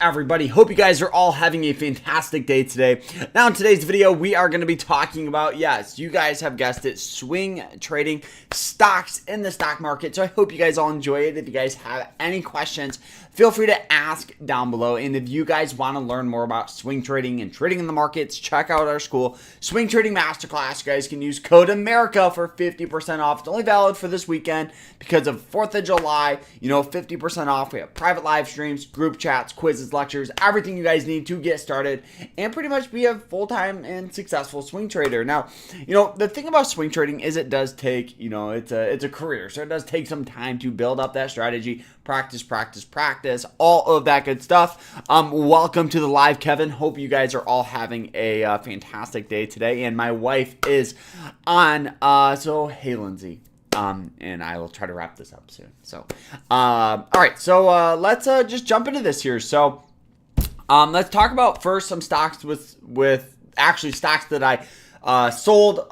Everybody, hope you guys are all having a fantastic day today. Now in today's video we are going to be talking about, yes, you guys have guessed it, swing trading, stocks in the stock market. So I hope you guys all enjoy it. If you guys have any questions, feel free to ask down below. And if you guys want to learn more about swing trading and trading in the markets, check out our school, Swing Trading Masterclass. You guys can use code AMERICA for 50% off. It's only valid for this weekend because of 4th of July. 50% off. We have private live streams, group chats, quizzes, lectures, everything you guys need to get started and pretty much be a full-time and successful swing trader. Now, the thing about swing trading is it does take, it's a career. So it does take some time to build up that strategy, practice, all of that good stuff. Welcome to the live, Kevin. Hope you guys are all having a fantastic day today. And my wife is on, so hey, Lindsay. And I will try to wrap this up soon. So, all right. So, let's just jump into this here. So, let's talk about first some stocks with actually stocks that I sold,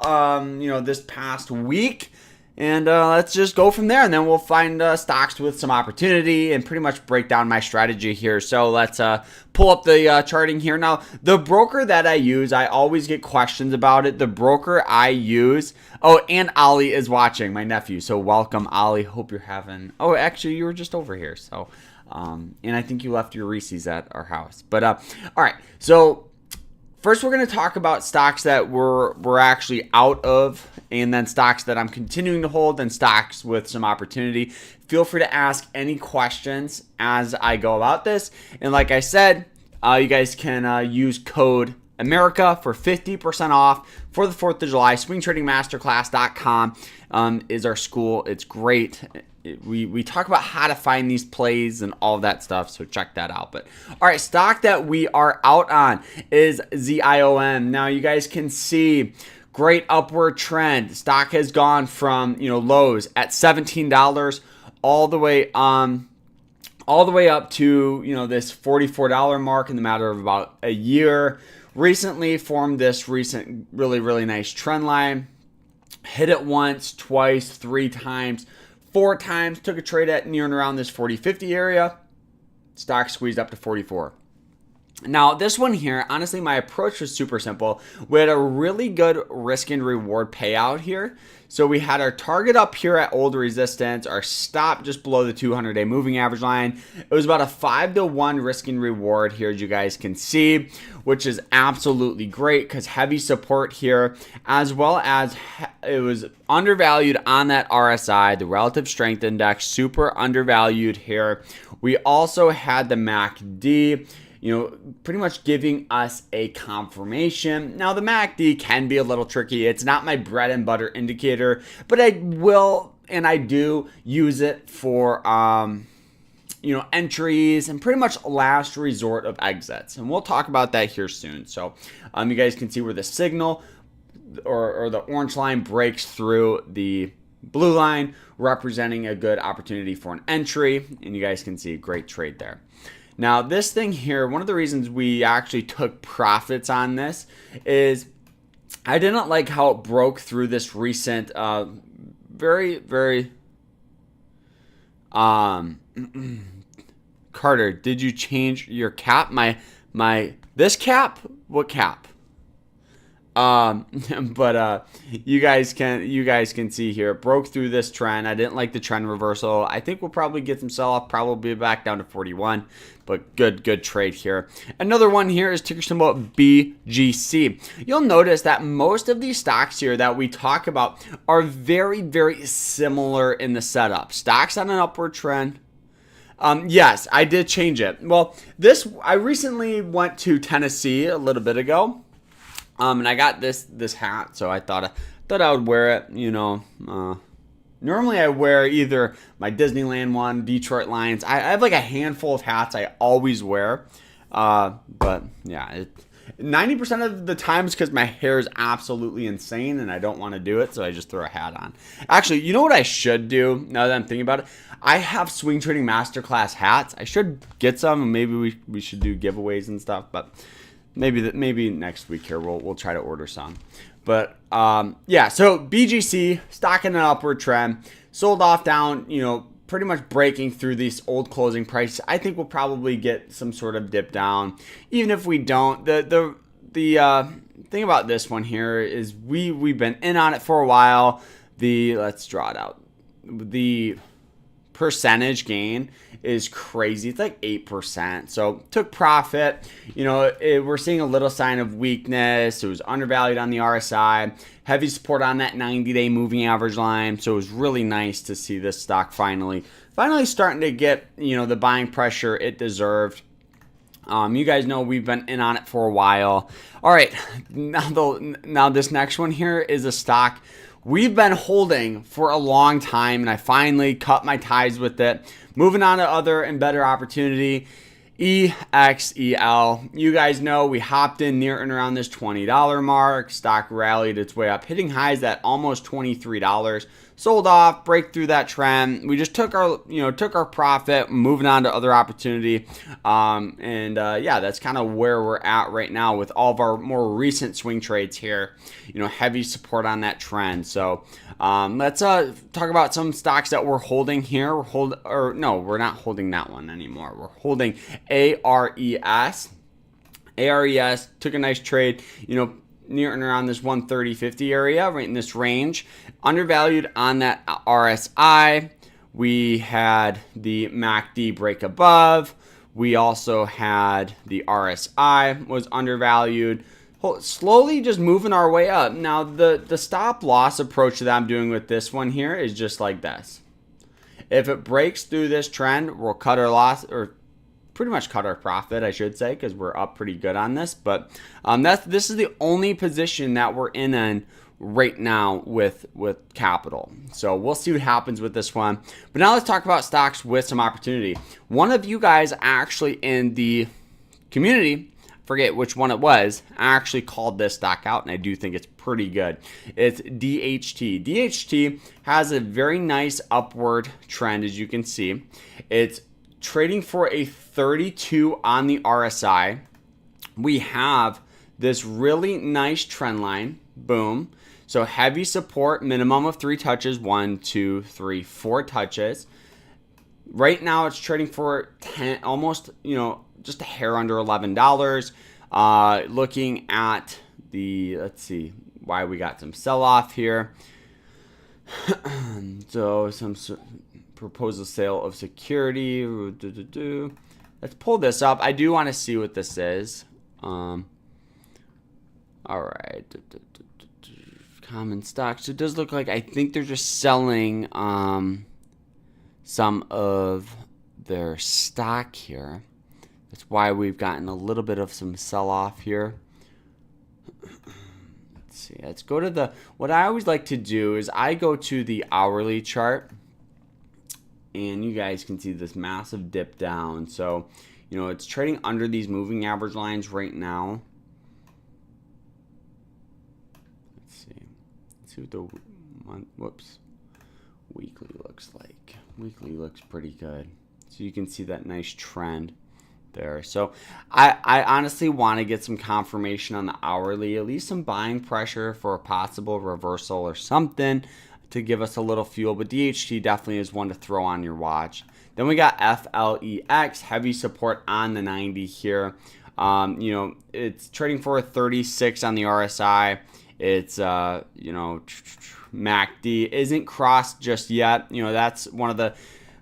this past week. And let's just go from there, and then we'll find stocks with some opportunity and pretty much break down my strategy here. So let's pull up the charting here. Now, the broker that I use, I always get questions about it. The broker I use, oh, and Ollie is watching, my nephew. So welcome, Ollie. Hope you're having, oh, actually, you were just over here. So, and I think you left your Reese's at our house. But, all right, so first, we're going to talk about stocks that we're actually out of, and then stocks that I'm continuing to hold, and stocks with some opportunity. Feel free to ask any questions as I go about this. And like I said, you guys can use code AMERICA for 50% off for the 4th of July. SwingTradingMasterclass.com is our school. It's great. We talk about how to find these plays and all that stuff, so check that out. But all right, stock that we are out on is ZIOM. Now you guys can see great upward trend. Stock has gone from lows at $17 all the way up to this $44 mark in the matter of about a year. Recently formed this really nice trend line. Hit it once, twice, 3 times. 4 times, took a trade at near and around this 40-50 area. Stock squeezed up to 44. Now, this one here, honestly, my approach was super simple. We had a really good risk and reward payout here. So we had our target up here at old resistance, our stop just below the 200-day moving average line. It was about a 5-to-1 risk and reward here, as you guys can see, which is absolutely great because heavy support here, as well as it was undervalued on that RSI, the relative strength index, super undervalued here. We also had the MACD, pretty much giving us a confirmation. Now, the MACD can be a little tricky. It's not my bread and butter indicator, but I will and I do use it for, entries and pretty much last resort of exits. And we'll talk about that here soon. So you guys can see where the signal or the orange line breaks through the blue line, representing a good opportunity for an entry. And you guys can see a great trade there. Now, this thing here, one of the reasons we actually took profits on this is I didn't like how it broke through this recent, very, Carter, did you change your cap? This cap? What cap? But you guys can see here, it broke through this trend. I didn't like the trend reversal. I think we'll probably get some sell off, probably back down to 41, but good trade here. Another one here is ticker symbol BGC. You'll notice that most of these stocks here that we talk about are very similar in the setup. Stocks on an upward trend. Yes, I did change it. Well, I recently went to Tennessee a little bit ago. And I got this hat, so I thought I would wear it. Normally I wear either my Disneyland one, Detroit Lions. I have like a handful of hats I always wear. But yeah, 90% of the time is because my hair is absolutely insane and I don't want to do it, so I just throw a hat on. Actually, you know what I should do now that I'm thinking about it? I have Swing Trading Masterclass hats. I should get some, and maybe we should do giveaways and stuff, but maybe next week here we'll try to order some. But yeah, so BGC stock in an upward trend, sold off down, pretty much breaking through these old closing prices. I think we'll probably get some sort of dip down. Even if we don't, the thing about this one here is we've been in on it for a while. Let's draw it out. The percentage gain is crazy. It's like 8%. So took profit. We're seeing a little sign of weakness. It was undervalued on the RSI. Heavy support on that 90-day moving average line. So it was really nice to see this stock finally starting to get, the buying pressure it deserved. You guys know we've been in on it for a while. All right, now this next one here is a stock we've been holding for a long time, and I finally cut my ties with it. Moving on to other and better opportunity, EXEL. You guys know we hopped in near and around this $20 mark. Stock rallied its way up, hitting highs at almost $23. Sold off, break through that trend. We just took our profit, moving on to other opportunity. Yeah, that's kind of where we're at right now with all of our more recent swing trades here. Heavy support on that trend. So let's talk about some stocks that we're holding here. We're not holding that one anymore. We're holding ARES. ARES took a nice trade, near and around this 130.50 area, right in this range. Undervalued on that RSI. We had the MACD break above. We also had the RSI was undervalued. Slowly just moving our way up. Now, the stop loss approach that I'm doing with this one here is just like this. If it breaks through this trend, we'll cut our loss, or pretty much cut our profit, I should say, because we're up pretty good on this. But this is the only position that we're in right now with capital. So we'll see what happens with this one. But now let's talk about stocks with some opportunity. One of you guys actually in the community, forget which one it was, actually called this stock out, and I do think it's pretty good. It's DHT. DHT has a very nice upward trend, as you can see. It's trading for a 32 on the RSI. We have this really nice trend line. Boom. So heavy support, minimum of 3 touches. 1, 2, 3, 4 touches. Right now it's trading for 10, almost, just a hair under $11. Looking at let's see why we got some sell-off here. So some proposal sale of security. Let's pull this up. I do want to see what this is. All right. Common stocks. It does look like, I think they're just selling some of their stock here. That's why we've gotten a little bit of some sell-off here. Let's see. Let's go to what I always like to do is I go to the hourly chart. And you guys can see this massive dip down. So, it's trading under these moving average lines right now. Let's see what the weekly looks like. Weekly looks pretty good. So you can see that nice trend there. So I honestly want to get some confirmation on the hourly, at least some buying pressure for a possible reversal or something to give us a little fuel. But DHT definitely is one to throw on your watch. Then we got FLEX, heavy support on the 90 here. It's trading for a 36 on the RSI. It's MACD isn't crossed just yet. That's one of the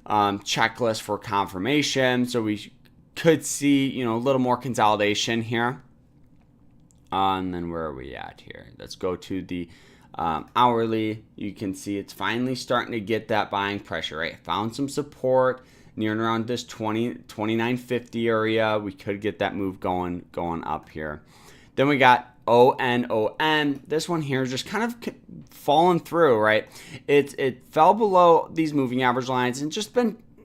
checklists for confirmation. So we could see a little more consolidation here. And then where are we at here? Let's go to the hourly. You can see it's finally starting to get that buying pressure, right? Found some support near and around this 29.50 area. We could get that move going up here. Then we got ONON. This one here is just kind of falling through, right? It fell below these moving average lines and just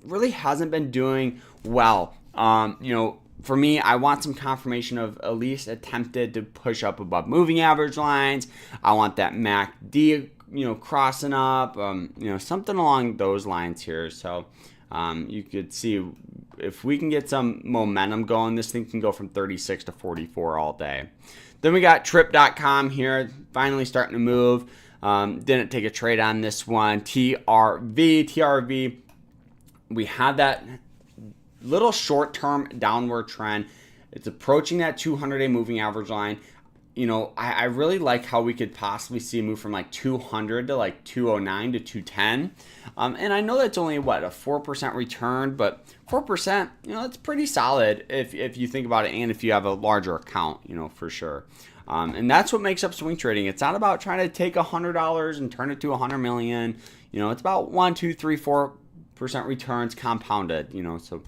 really hasn't been doing well. For me, I want some confirmation of at least attempted to push up above moving average lines. I want that MACD, crossing up, something along those lines here. So you could see if we can get some momentum going, this thing can go from 36 to 44 all day. Then we got Trip.com here, finally starting to move. Didn't take a trade on this one. TRV we had that little short-term downward trend. It's approaching that 200-day moving average line. You know, I really like how we could possibly see a move from like 200 to like 209 to 210. And I know that's only what, a 4% return, but 4%, you know, that's pretty solid if you think about it, and if you have a larger account, you know, for sure. And that's what makes up swing trading. It's not about trying to take $100 and turn it to 100 million. You know, it's about 1, 2, 3, 4% returns compounded, you know, so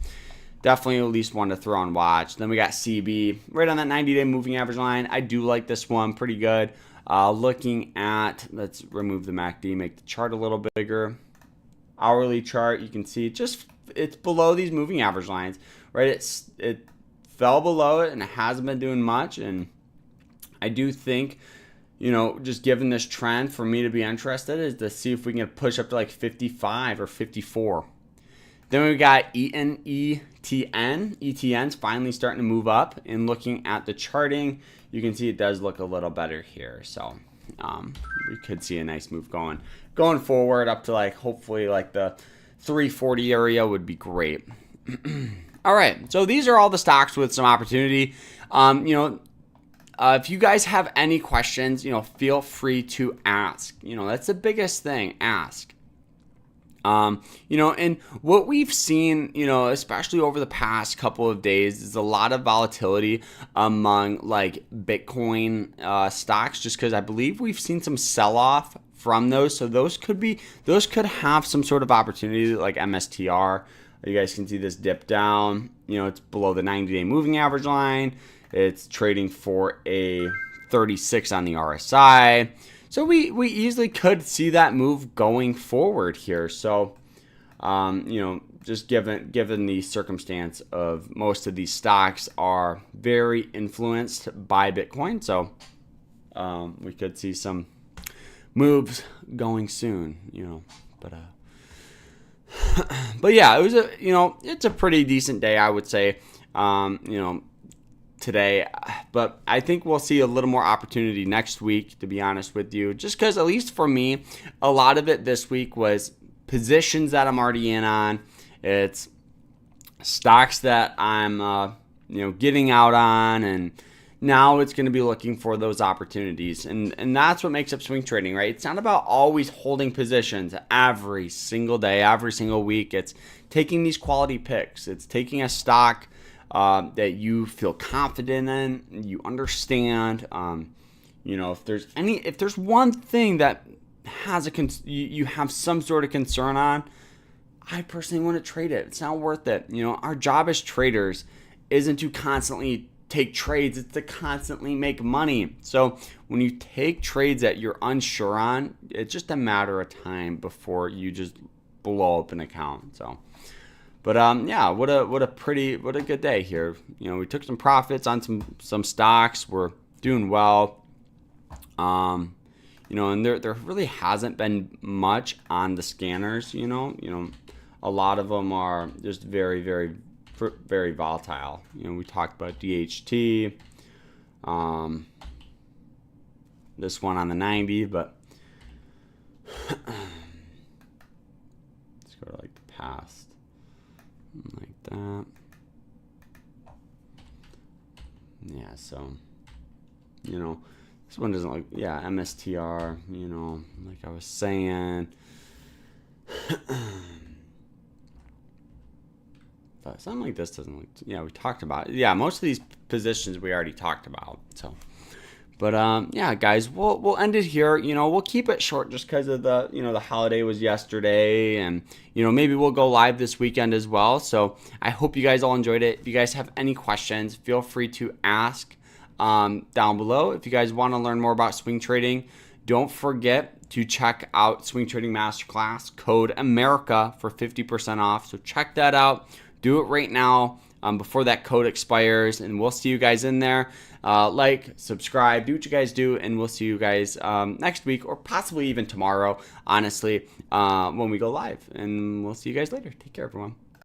definitely at least one to throw on watch. Then we got CB right on that 90-day moving average line. I do like this one pretty good. Looking at, let's remove the MACD, make the chart a little bigger. Hourly chart, you can see it's below these moving average lines, right? It fell below it and it hasn't been doing much. And I do think, you know, just given this trend, for me to be interested is to see if we can push up to like 55 or 54. Then we got ETN. ETN's finally starting to move up, and looking at the charting, you can see it does look a little better here. So we could see a nice move going forward up to like hopefully like the 340 area would be great. All right, so these are all the stocks with some opportunity. You know, if you guys have any questions, you know, feel free to ask. You know, that's the biggest thing, ask. You know, and what we've seen, you know, especially over the past couple of days, is a lot of volatility among like Bitcoin stocks, just because I believe we've seen some sell-off from those. So those could have some sort of opportunity, like MSTR. You guys can see this dip down. You know, it's below the 90-day moving average line. It's trading for a 36 on the RSI. So we easily could see that move going forward here. So, you know, just given the circumstance of most of these stocks are very influenced by Bitcoin. So we could see some moves going soon, you know, but yeah, it was it's a pretty decent day, I would say, you know, today, but I think we'll see a little more opportunity next week, to be honest with you, just because, at least for me, a lot of it this week was positions that I'm already in on. It's stocks that I'm you know, getting out on, and now it's going to be looking for those opportunities, and that's what makes up swing trading, right? It's not about always holding positions every single day, every single week. It's taking these quality picks. It's taking a stock that you feel confident in, you understand. You know, if there's one thing that has you have some sort of concern on, I personally wouldn't trade it. It's not worth it. You know, our job as traders isn't to constantly take trades, it's to constantly make money. So when you take trades that you're unsure on, it's just a matter of time before you just blow up an account. So. But yeah, what a good day here. You know, we took some profits on some stocks. We're doing well. You know, and there really hasn't been much on the scanners. You know, a lot of them are just very, very, very volatile. You know, we talked about DHT. This one on the 90, but let's go to like the past. Like that. Yeah, so, you know, this one doesn't look, yeah, MSTR, you know, like I was saying. But something like this doesn't look, yeah, we talked about it. Yeah, most of these positions we already talked about, so. But yeah, guys, we'll end it here. You know, we'll keep it short just because of the, you know, the holiday was yesterday, and you know, maybe we'll go live this weekend as well. So I hope you guys all enjoyed it. If you guys have any questions, feel free to ask down below. If you guys want to learn more about swing trading, don't forget to check out Swing Trading Masterclass, code America for 50% off. So check that out. Do it right now before that code expires, and we'll see you guys in there. Like, subscribe, do what you guys do, and we'll see you guys next week, or possibly even tomorrow, honestly, when we go live. And we'll see you guys later. Take care, everyone.